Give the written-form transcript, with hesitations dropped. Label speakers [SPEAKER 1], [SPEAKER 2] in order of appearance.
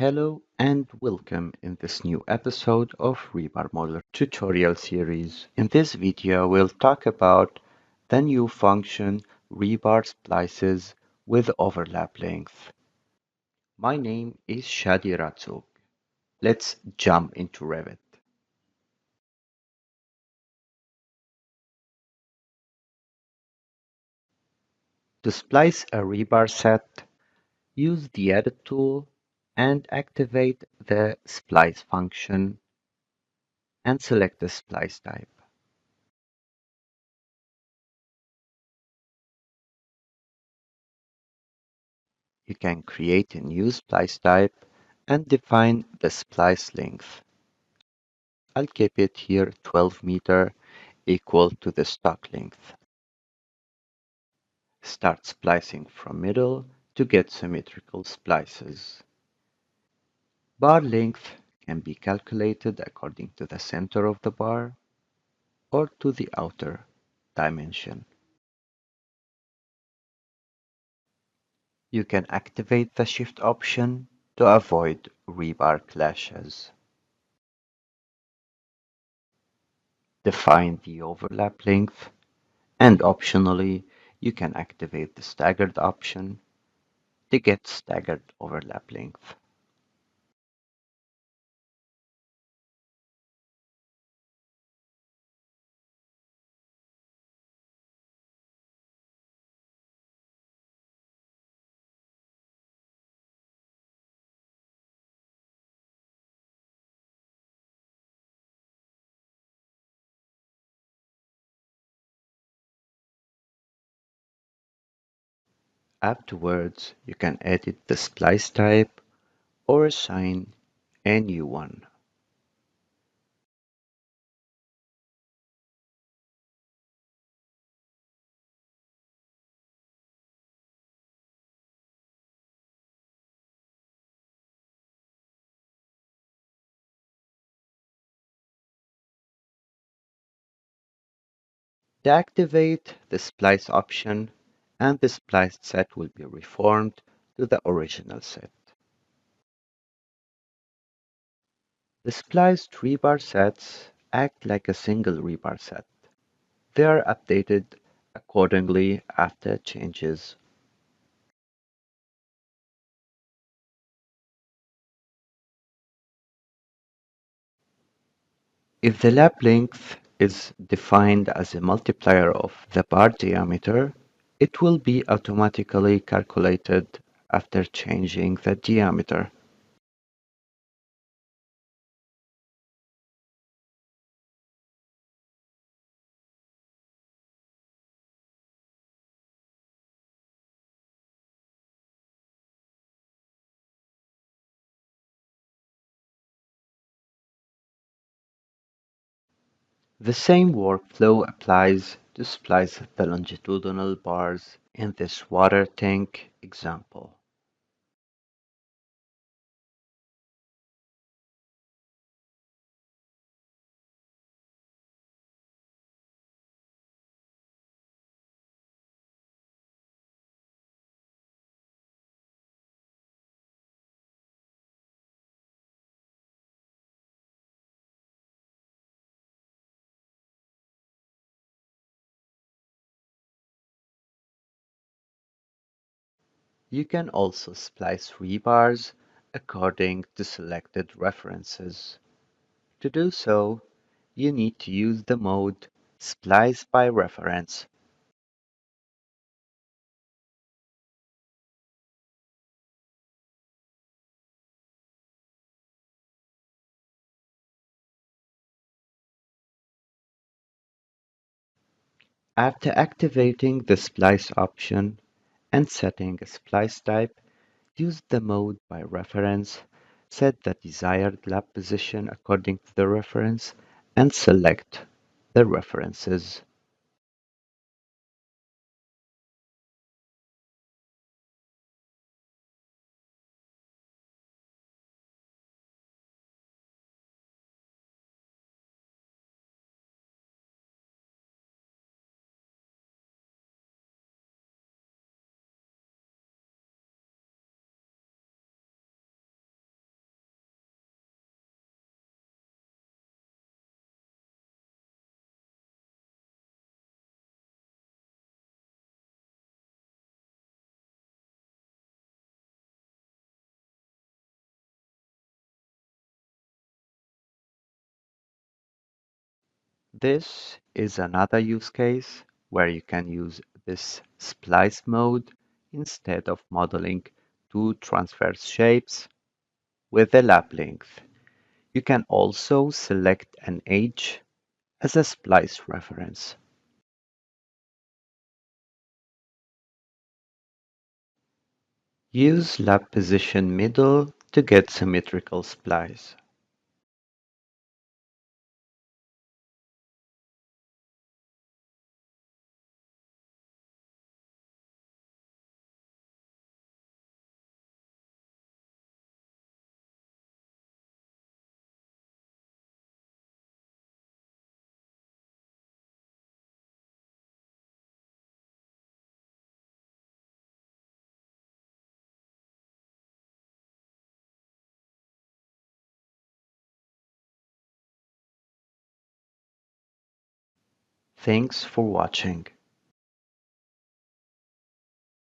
[SPEAKER 1] Hello and welcome in this new episode of Rebar Modeler Tutorial Series. In this video, we'll talk about the new function Rebar Splices with overlap length. My name is Shadi. Let's jump into Revit. To splice a rebar set, use the Edit tool and activate the Splice function and select the splice type. You can create a new splice type and define the splice length. I'll keep it here 12 meter equal to the stock length. Start splicing from middle to get symmetrical splices. Bar length can be calculated according to the center of the bar or to the outer dimension. You can activate the shift option to avoid rebar clashes. Define the overlap length, and optionally, you can activate the staggered option to get staggered overlap length. Afterwards, you can edit the splice type or assign a new one. Deactivate the splice option and the spliced set will be reformed to the original set. The spliced rebar sets act like a single rebar set. They are updated accordingly after changes. If the lap length is defined as a multiplier of the bar diameter, it will be automatically calculated after changing the diameter. The same workflow applies to splice the longitudinal bars in this water tank example. You can also splice rebars according to selected references. To do so, you need to use the mode Splice by Reference. After activating the Splice option and setting a splice type, use the mode by reference, set the desired lap position according to the reference, and select the references. This is another use case where you can use this splice mode instead of modeling two transverse shapes with a lap length. You can also select an edge as a splice reference. Use lap position middle to get symmetrical splice. Thanks for watching.